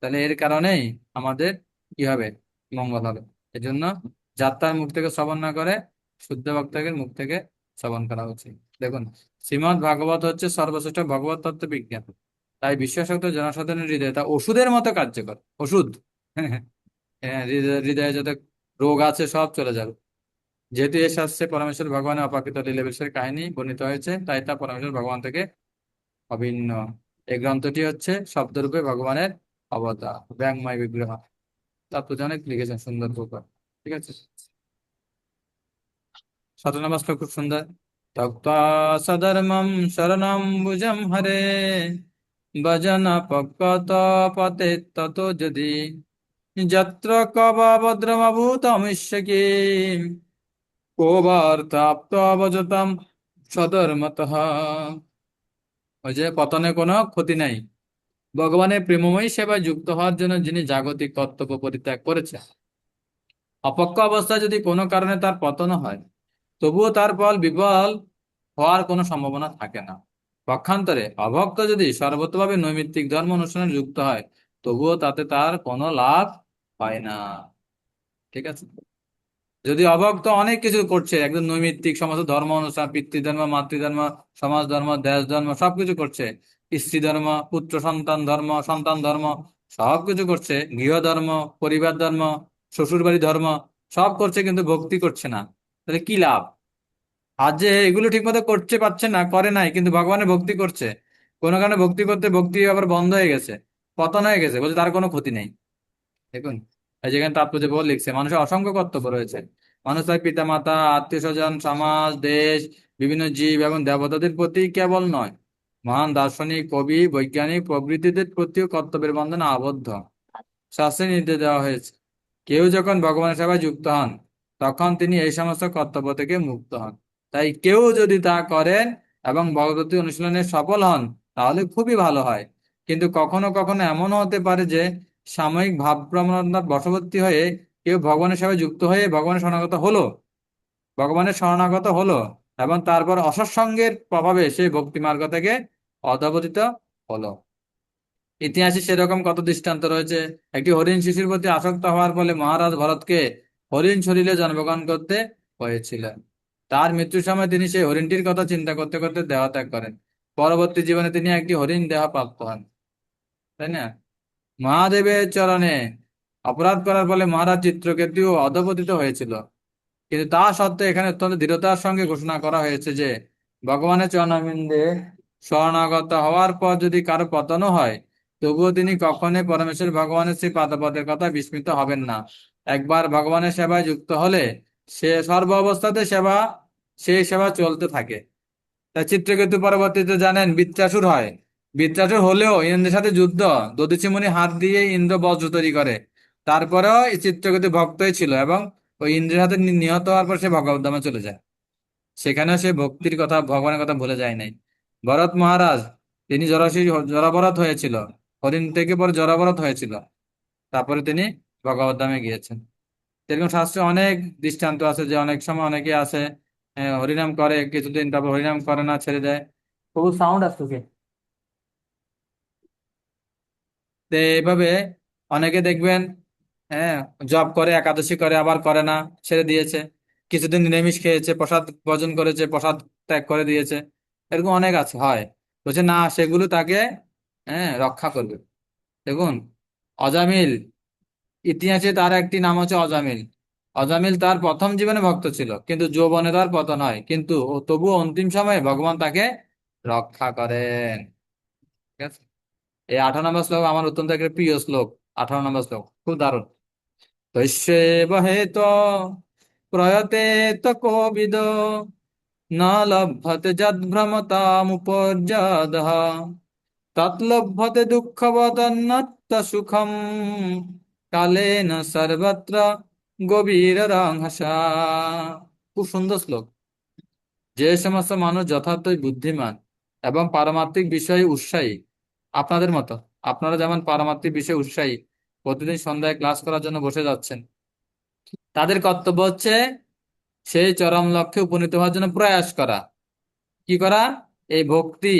তাহলে এর কারণেই আমাদের কি হবে? মঙ্গল হবে। এজন্য যাত্রার মুখ থেকে শ্রবণ না করে শুদ্ধ ভক্তের মুখ থেকে শ্রবণ করা উচিত। দেখুন, শ্রীমদ্ ভাগবত হচ্ছে সর্বশ্রেষ্ঠ ভগবত তত্ত্ব বিজ্ঞান। তাই বিশ্বাসক্ত জনসাধারণের হৃদয়ে তা ওষুধের মতো কার্যকর, ওষুধ। হ্যাঁ, হৃদয়ে যত রোগ আছে সব চলে যাবে। যেহেতু এ শাস্ত্রে পরমেশ্বর ভগবানের অপ্রাকৃত লীলা বিষয়ের কাহিনী বর্ণিত হয়েছে, তাই তা পরমেশ্বর ভগবান থেকে অভিন্ন। এই গ্রন্থটি হচ্ছে শব্দরূপে ভগবানের অবতার, ব্যাংময় বিগ্রহ। তাৎপর্য অনেক লিখেছেন সুন্দর প্রকার। ঠিক আছে। 17 নম্বর শ্লোক খুব সুন্দর। তক্তা সধর্মম শরণম ভুজম হরে ভজন পক্কত পতে তত যদি যত্র কবাভদ্রমভূতমিষ্যকি কোবার্তাপ্তবজতাম সদর্মতঃ। ওই যে পতনে কোনো ক্ষতি নাই। ভগবানের প্রেমময়ী সেবায় যুক্ত হওয়ার জন্য যিনি জাগতিক কর্তব্য পরিত্যাগ করেছে, অপক্ষ অবস্থায় যদি কোনো কারণে তার পতন হয়, তবুও তার ফল বিফল হওয়ার কোনো সম্ভাবনা থাকে না। পক্ষান্তরে অভক্ত যদি সর্বতভাবে নৈমিত্তিক ধর্ম অনুষ্ঠানে যুক্ত হয়, তবুও তাতে তার কোনো লাভ হয় না। ঠিক আছে? যদি অভক্ত অনেক কিছু করছে, একদম নৈমিত্তিক সমস্ত ধর্ম অনুষ্ঠান, পিতৃধর্ম, মাতৃধর্ম, সমাজ ধর্ম, দেশ ধর্ম, সবকিছু করছে, স্ত্রী ধর্ম, পুত্র সন্তান ধর্ম, সন্তান ধর্ম, সবকিছু করছে, গৃহ ধর্ম, পরিবার ধর্ম, শ্বশুর বাড়ি ধর্ম, সব করছে, কিন্তু ভক্তি করছে না, তাহলে কি লাভ? আর যে এগুলো ঠিক মতো করতে পারছে না, করে নাই, কিন্তু ভগবানের ভক্তি করছে, কোনো কারণে ভক্তি করতে ভক্তি আবার বন্ধ হয়ে গেছে, পতন হয়ে গেছে, বলছে তার কোনো ক্ষতি নেই। দেখুন, এই যেখানে তাৎপর্য লিখছে, মানুষের অসংখ্য কর্তব্য রয়েছে। মানুষ তার পিতা মাতা, আত্মীয় স্বজন, সমাজ, দেশ, বিভিন্ন জীব এবং দেবতাদের প্রতি কেবল নয়, মহান দার্শনিক, কবি, বৈজ্ঞানিক প্রভৃতিদের প্রতিও কর্তব্যের বন্ধনে আবদ্ধ। শাস্ত্রে নির্দেশ দেওয়া হয়েছে, কেউ যখন ভগবানের সেবায় যুক্ত হন, তখন তিনি এই সমস্ত কর্তব্য থেকে মুক্ত হন। তাই কেউ যদি তা করেন এবং ভগবতী অনুশীলনে সফল হন, তাহলে খুবই ভালো হয়। কিন্তু কখনো কখনো এমনও হতে পারে যে সাময়িক ভাব প্রবণতার বশবর্তী হয়ে কেউ ভগবানের সেবায় যুক্ত হয়ে ভগবানের শরণাগত হলো এবং তারপর অসৎসঙ্গের প্রভাবে সেই ভক্তি মার্গ থেকে অধঃপতিত হলো। ইতিহাসে সেরকম কত দৃষ্টান্ত রয়েছে। একটি হরিণ শিশুর প্রতি আসক্ত হওয়ার ফলে মহারাজ ভরতকে হরিণ শরীরে জন্মগ্রহণ করতে হয়েছিল। তার মৃত্যুর সময় তিনি সেই হরিণটির কথা চিন্তা করতে করতে দেহত্যাগ করেন। পরবর্তী জীবনে তিনি একটি হরিণ দেহ প্রাপ্ত হন, তাই না? মহাদেবের চরণে অপরাধ করার ফলে মহারাজ চিত্রকেতু অধঃপতিত হয়েছিল, কিন্তু তা সত্ত্বেও এখানে অত্যন্ত দৃঢ়তার সঙ্গে ঘোষণা করা হয়েছে যে ভগবানের চরণারবিন্দে শরণাগত হওয়ার পর যদি কারো পতনও হয়, তবুও তিনি কখনোই পরমেশ্বর ভগবানের সেই পাদপদের কথা বিস্মিত হবেন না। একবার ভগবানের সেবায় যুক্ত হলে সে সর্ব অবস্থাতে সেই সেবা চলতে থাকে। তা চিত্রকেতু পরবর্তীতে জানেন বৃত্রাসুর হয়। বৃত্রাসুর হলেও ইন্দ্রের সাথে যুদ্ধ, দধিচি মুনি হাত দিয়ে ইন্দ্র বজ্র তৈরি করে, তারপরেও এই চিত্রকেতু ভক্তই ছিল এবং ওই ইন্দ্রের হাতে নিহত হওয়ার পর সে ভগবদ্ধামে চলে যায়। সেখানেও সে ভক্তির কথা, ভগবানের কথা ভুলে যায় নাই। ভরত মহারাজ, তিনি জরাভরত হয়েছিল, হরিণ থেকে পরে জরাভরত হয়েছিল, তারপরে তিনি ভগবদ্ধামে গিয়েছেন। এরকম শাস্ত্রে অনেক দৃষ্টান্ত আছে যে অনেক সময় অনেকে আছে হরিনাম করে কিছুদিন, তারপর হরিনাম করে না, ছেড়ে দেয়। খুব সাউন্ড আসছে কি? তো এইভাবে অনেকে দেখবেন, হ্যাঁ, জব করে, একাদশী করে, আবার করে না, ছেড়ে দিয়েছে। কিছুদিন নিরামিষ খেয়েছে, প্রসাদ বর্জন করেছে, প্রসাদ ত্যাগ করে দিয়েছে। এরকম অনেক আছে, হয়। বলছে না, সেগুলো তাকে রক্ষা করবে। দেখুন, অজামিল, ইতিহাসে তার একটি নাম হচ্ছে অজামিল। অজামিল তার প্রথম জীবনে ভক্ত ছিল, কিন্তু যৌবনে তার পতন হয়, কিন্তু তবুও অন্তিম সময়ে ভগবান তাকে রক্ষা করেন। ঠিক আছে? এই 18 নম্বর শ্লোক আমার অত্যন্ত একটা প্রিয় শ্লোক। 18 নম্বর শ্লোক খুব দারুণ। তস্যৈব হেতো প্রয়তে তো কোবিদ ন লভ্যতে যদ্ভ্রমতামুপর্যদঃ তৎলভ্যতে দুঃখবদন্যত্ত সুখম কালেন সর্বত্র গভীরং হাসা। খুব সুন্দর শ্লোক। যে সমস্ত মানুষ যথার্থই বুদ্ধিমান এবং পারমার্থিক বিষয়ে উৎসাহী, আপনাদের মতো, আপনারা যেমন পারমার্থিক বিষয়ে উৎসাহী, প্রতিদিন সন্ধ্যায় ক্লাস করার জন্য বসে যাচ্ছেন, তাদের কর্তব্য হচ্ছে সেই চরম লক্ষ্যে উপনীত হওয়ার জন্য প্রয়াস করা। কি করা? এই ভক্তি,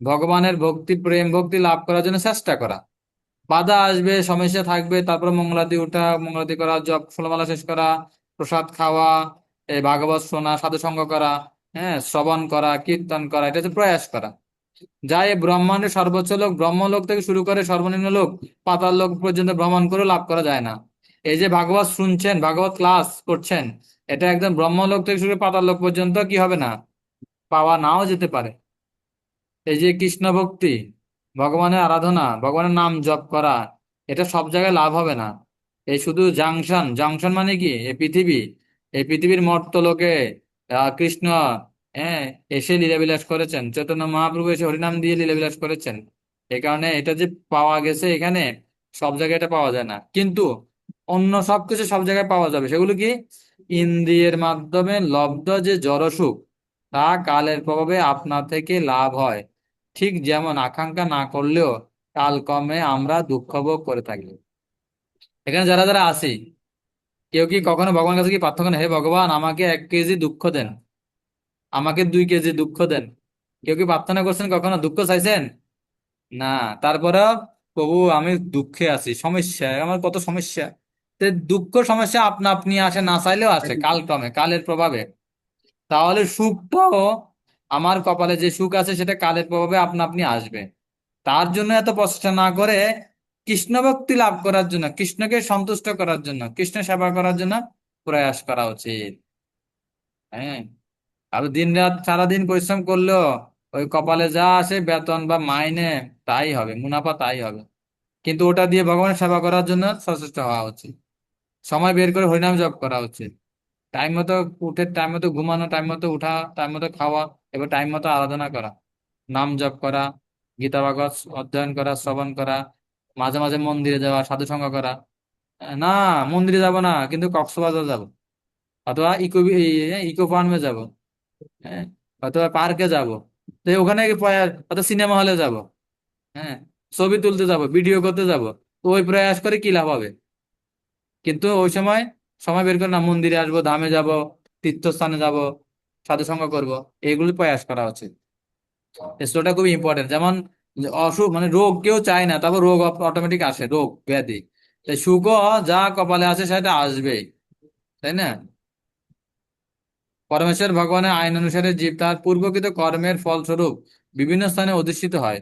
ভগবানের ভক্তি, প্রেম ভক্তি লাভ করার জন্য চেষ্টা করা। বাধা আসবে, সমস্যা থাকবে, তারপর মঙ্গলারতি উঠা, মঙ্গলারতি করা, জপ ষোলমালা শেষ করা, প্রসাদ খাওয়া, এই ভাগবত শোনা, সাধু সঙ্গ করা, হ্যাঁ, শ্রবণ করা, কীর্তন করা, এটা হচ্ছে প্রয়াস করা। যা এই ব্রহ্মাণ্ডের সর্বোচ্চ লোক, ব্রহ্মলোক থেকে শুরু করে সর্বনিম্ন লোক, পাতাল লোক পর্যন্ত ভ্রমণ করে লাভ করা যায় না। এই যে ভাগবত শুনছেন, ভাগবত ক্লাস করছেন, এটা একদম ব্রহ্মলোক থেকে শুরু করে পাতাল লোক পর্যন্ত কি হবে না, পাওয়া নাও যেতে পারে। এই যে কৃষ্ণ ভক্তি, ভগবানের আরাধনা, ভগবানের নাম জপ করা, এটা সব জায়গায় লাভ হবে না। এই শুধু জাংশন, জাংশন মানে কি, এই পৃথিবীর মর্ত লোকে কৃষ্ণ, হ্যাঁ, এসে লীলাবিলাস করেছেন, চৈতন্য মহাপ্রভু এসে হরিনাম দিয়ে লীলাবিলাস করেছেন। এই কারণে এটা যে পাওয়া গেছে এখানে, সব জায়গায় এটা পাওয়া যায় না, কিন্তু অন্য সবকিছু সব জায়গায় পাওয়া যাবে। সেগুলো কি? ইন্দ্রিয়ের মাধ্যমে লব্ধ যে জড়সুখ, তা কালের প্রভাবে আপনা থেকে লাভ হয়। ঠিক যেমন আকাঙ্ক্ষা না করলেও কালক্রমে আমরা দুঃখ ভোগ করে থাকি। এখানে যারা যারা আছি, কেউ কি কখনো ভগবানের কাছে কি প্রার্থনা করেন, হে ভগবান আমাকে 1 কেজি দুঃখ দেন, আমাকে 2 কেজি দুঃখ দেন? কেউ কি প্রার্থনা করছেন, কখনো দুঃখ চাইছেন? না। তারপরে, প্রভু আমি দুঃখে আছি, সমস্যা, আমার কত সমস্যা। তো দুঃখ সমস্যা আপনা আপনি আসে, না চাইলেও আসে কালক্রমে, কালের প্রভাবে। তাহলে সুখটাও, আমার কপালে যে সুখ আছে সেটা কালের প্রভাবে আপনা আপনি আসবে। তার জন্য এত প্রচেষ্টা না করে কৃষ্ণ ভক্তি লাভ করার জন্য, কৃষ্ণকে সন্তুষ্ট করার জন্য, কৃষ্ণ সেবা করার জন্য প্রয়াস করা উচিত। হ্যাঁ। আর দিন রাত সারাদিন পরিশ্রম করলেও ওই কপালে যা আসে বেতন বা মাইনে, তাই হবে, মুনাফা তাই হবে। কিন্তু ওটা দিয়ে ভগবানের সেবা করার জন্য সচেষ্ট হওয়া উচিত। সময় বের করে হরিনাম জপ করা উচিত। টাইম মতো উঠে, টাইম মতো ঘুমানো, টাইম মতো উঠা, টাইম মতো খাওয়া, এবার টাইম মতো আরাধনা করা, নাম জপ করা, গীতা ভাগবত অধ্যয়ন করা, শ্রবণ করা, মাঝে মাঝে মন্দিরে যাওয়া, সাধু সঙ্গ করা। না, মন্দিরে যাব না, কিন্তু কক্সবাজার যাব, অথবা ইকো ফার্মে যাব, হ্যাঁ, অথবা পার্কে যাব, তো ওখানে অথবা সিনেমা হলে যাব, হ্যাঁ, ছবি তুলতে যাব, ভিডিও করতে যাব। তো ওই প্রয়াস করে কি লাভ হবে? কিন্তু ওই সময় সময় বের করে না, মন্দিরে আসবো, ধামে যাব, তীর্থস্থানে যাব, সাধু সঙ্গ করবো, এগুলি প্রয়াস করা উচিত। স্টোটা খুবই ইম্পর্টেন্ট। যেমন যে অসুখ মানে রোগ কেউ চায় না, তারপর রোগ অটোমেটিক আসে, রোগ ব্যাধি। তাই সুখও যা কপালে আছে সেটা আসবেই, তাই না? পরমেশ্বর ভগবানের আইন অনুসারে জীব তার পূর্বকৃত কর্মের ফলস্বরূপ বিভিন্ন স্থানে অধিষ্ঠিত হয়।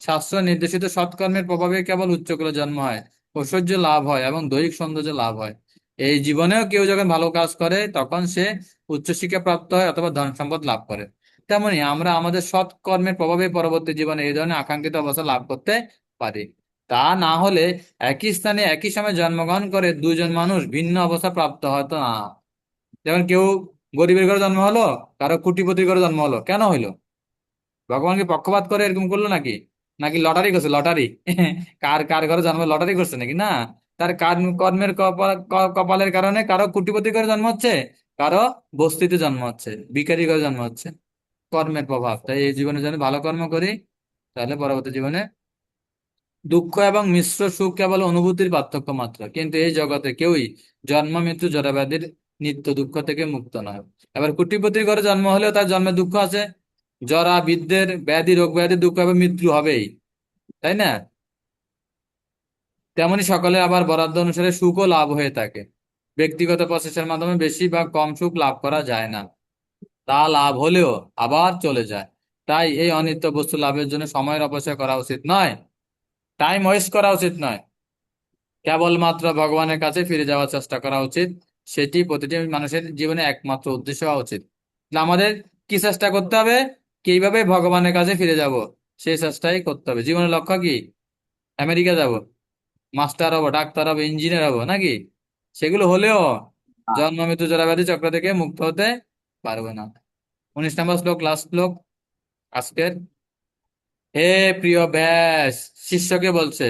শাস্ত্র নির্দেশিত সৎকর্মের প্রভাবে কেবল উচ্চকুলে জন্ম হয়, ঐশ্বর্য লাভ হয় এবং দৈহিক সৌন্দর্য লাভ হয়। এই জীবনেও কেউ যখন ভালো কাজ করে তখন সে উচ্চশিক্ষা প্রাপ্ত হয় অথবা ধন সম্পদ লাভ করে। তেমনি আমরা আমাদের সৎ কর্মের প্রভাবে পরবর্তী জীবনে এই ধরনের আকাঙ্ক্ষিত অবস্থা লাভ করতে পারি। তা না হলে একই স্থানে একই সময় জন্মগ্রহণ করে দুজন মানুষ ভিন্ন অবস্থা প্রাপ্ত হতো না। যেমন কেউ গরিবের ঘরে জন্ম হলো, কারো কোটিপতির ঘরে জন্ম হলো, কেন হইলো? ভগবানকে পক্ষপাত করে এরকম করলো নাকি? নাকি লটারি করছে, লটারি? কার কার ঘরে জন্ম, লটারি করছে নাকি? না। তার কর্মের কপালের কারণে কারো কোটিপতি ঘরে জন্ম হচ্ছে, কারো বস্তিতে জন্ম হচ্ছে, ভিখারি ঘরে জন্ম হচ্ছে। কর্মের প্রভাব। তাই এই জীবনে যদি ভালো কর্ম করি, তাহলে পরবর্তী জীবনে দুঃখ এবং মিশ্র সুখ কেবল অনুভূতির পার্থক্য মাত্র। কিন্তু এই জগতে কেউই জন্ম মৃত্যু জড়ব্যাধির নিত্য দুঃখ থেকে মুক্ত নয়। এবার কোটিপতির ঘরে জন্ম হলেও তার জন্মের দুঃখ আছে, জরা বৃদ্ধের ব্যাধি, রোগ ব্যাধি, দুঃখ এবং মৃত্যু হবেই, তাই না? তেমনি সকলে আবার বরাদ্দ অনুসারে সুখও লাভ হয়ে থাকে। ব্যক্তিগত প্রচেষ্টার মাধ্যমে বেশি বা কম সুখ লাভ করা যায় না, তা লাভ হলেও আবার চলে যায়। তাই এই অনিত্য বস্তু লাভের জন্য সময়ের অপচয় করা উচিত নয়, টাইম ওয়েস্ট করা উচিত নয়। কেবলমাত্র ভগবানের কাছে ফিরে যাওয়ার চেষ্টা করা উচিত। সেটি প্রতিটি মানুষের জীবনে একমাত্র উদ্দেশ্য হওয়া উচিত। তাহলে আমাদের কি চেষ্টা করতে হবে? কিভাবে ভগবানের কাছে ফিরে যাব, সেই চেষ্টাই করতে হবে। জীবনের লক্ষ্য কি? আমেরিকা যাব, মাস্টার হবো, ডাক্তার হবো, ইঞ্জিনিয়ার হবো নাকি? সেগুলো হলেও জন্ম মৃত্যু জরাব্যাধি চক্র থেকে মুক্ত হতে পারবে না। 19 নম্বর শ্লোক, লাস্ট শ্লোক আজকের। হে প্রিয় ব্যাস, শিষ্যকে বলছে,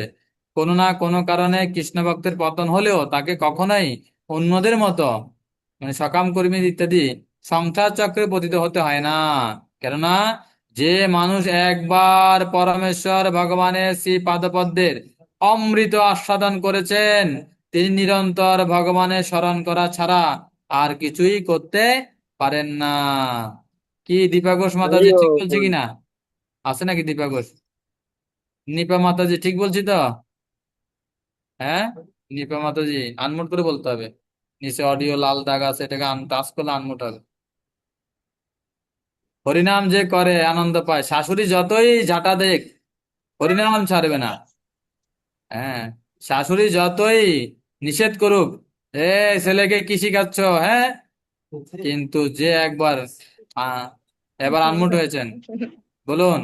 কোনো না কোনো কারণে কৃষ্ণ ভক্তের পতন হলেও তাকে কখনোই অন্যদের মতো, মানে সকাম কর্মী ইত্যাদি সংসার চক্রে পতিত হতে হয় না। কেননা যে মানুষ একবার পরমেশ্বর ভগবানের শ্রী পাদপদ্মের অমৃত আস্বাদন করেছেন, তিনি নিরন্তর ভগবানের স্মরণ করা ছাড়া আর কিছুই করতে পারেন না। কি দীপা ঘোষ মাতাজি ঠিক বলছে কিনা? আছে নাকি দীপা ঘোষ? নিপা মাতাজি ঠিক বলছি তো? হ্যাঁ, নিপা মাতাজি আনমুট করে বলতে হবে। নিচে অডিও লাল দাগ আছে, এটাকে টাচ করলে আনমুট হবে। হরিনাম যে করে আনন্দ পায়, শাশুড়ি যতই ঝাঁটা দেখ, হরিনাম ছাড়বে না। হ্যাঁ, শাশুড়ি যতই নিষেধ করুক, এ ছেলেকে কি শিখাচ্ছ, হ্যাঁ, কিন্তু যে একবার আহ, এবার আনমুট হয়েছেন, বলুন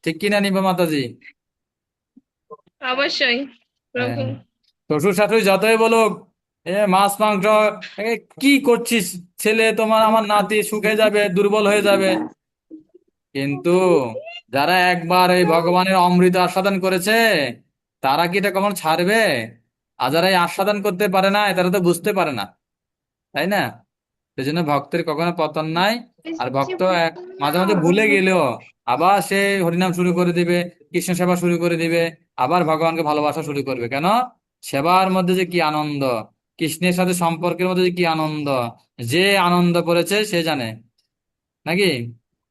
ঠিক কিনা নিপা মাতাজি? অবশ্যই হ্যাঁ। প্রভু। শ্বশুর শাশুড়ি যতই বলুক, মাছ মাংস, এ কি করছিস, ছেলে তোমার, আমার নাতি শুকিয়ে যাবে, দুর্বল হয়ে যাবে, কিন্তু যারা একবার এই ভগবানের অমৃত আস্বাদন করেছে তারা কি এটা কখনো ছাড়বে? আর যারা এই আস্বাদন করতে পারে না তারা তো বুঝতে পারে না, তাই না? সেই জন্য ভক্তের কখনো পতন নাই। আর ভক্ত মাঝে মাঝে ভুলে গেলেও আবার সে হরিনাম শুরু করে দিবে, কৃষ্ণ সেবা শুরু করে দিবে, আবার ভগবানকে ভালোবাসা শুরু করবে। কেন? সেবার মধ্যে যে কি আনন্দ, কৃষ্ণের সাথে সম্পর্কের মধ্যে যে কি আনন্দ, যে আনন্দ করেছে সে জানে, নাকি?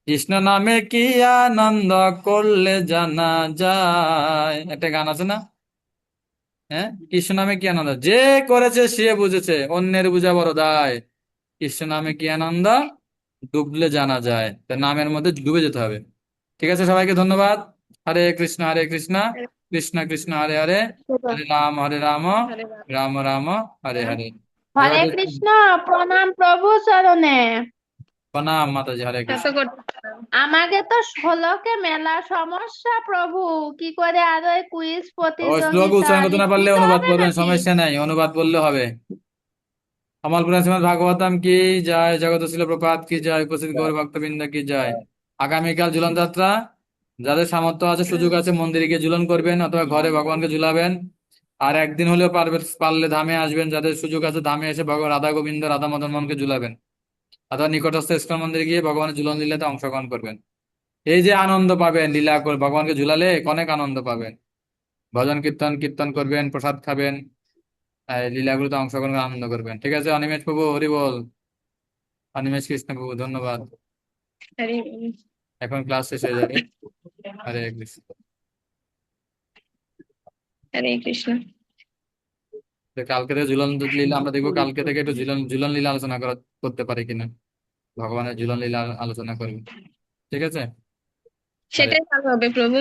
কৃষ্ণ নামে কি আনন্দ করলে জানা যায়, একটা গান আছে না? হ্যাঁ, কৃষ্ণ নামে কি আনন্দ, যে করেছে সে বুঝেছে, অন্যের বুঝা বড় দায়। কৃষ্ণ নামে কি আনন্দ ডুবলে জানা যায়, তা নামের মধ্যে ডুবে যেতে হবে। ঠিক আছে, সবাইকে ধন্যবাদ। হরে কৃষ্ণ হরে কৃষ্ণ, কৃষ্ণ কৃষ্ণ হরে হরে, হরে রাম রাম রাম হরে হরে। জয় হরে রাধে। কৃষ্ণ। প্রণাম প্রভু চরণে। প্রণাম মাতাজি, হরে কৃষ্ণ। আমাকে তো ষোলকে মেলা সমস্যা প্রভু, কি করে আরো এই কুইজ ওই শ্লোক প্রতিযোগিতা উচ্চারণ করতে না পারলে লিখিত অনুবাদ হবে করবেন, নাকি? সমস্যা নাই, অনুবাদ বললে হবে। কমলপুর শ্রীমদ ভাগবতম কি জয়, জগত শিল প্রপাত কি জয়, উপস্থিত গৌর ভক্তবৃন্দ কি জয়। আগামীকাল ঝুলন যাত্রা, যাদের সামর্থ্য আছে সুযোগ আছে মন্দিরে গিয়ে ঝুলন করবেন অথবা ঘরে ভগবানকে ঝুলাবেন। আর একদিন হলেও পারলে ধামে আসবেন, যাদের সুযোগ আছে ধামে এসে ভগবান রাধা গোবিন্দ রাধা মদন মোহনকে ঝুলাবেন, অথবা নিকটস্থ ইস্কন মন্দিরে গিয়ে ভগবানের ঝুলন লীলাতে অংশগ্রহণ করবেন। এই যে আনন্দ পাবেন লীলা করে ভগবানকে ঝুলালে, অনেক আনন্দ পাবেন। ভজন কীর্তন কীর্তন করবেন, প্রসাদ খাবেন, এই লীলাগুলোতে অংশগ্রহণ করে আনন্দ করবেন। ঠিক আছে, অনিমেষ প্রভু হরি বল। অনিমেষ কৃষ্ণ প্রভু ধন্যবাদ। এখন ক্লাস শেষ হয়ে যাবে। হরে কৃষ্ণ। হরে কৃষ্ণ। তো কালকে থেকে ঝুলন লীলা আমরা দেখবো, কালকে থেকে একটু ঝুলন ঝুলন লীলা আলোচনা করতে পারি কিনা, ভগবানের ঝুলন লীলা আলোচনা করবো। ঠিক আছে। হরে সেটাই ভালো হবে প্রভু।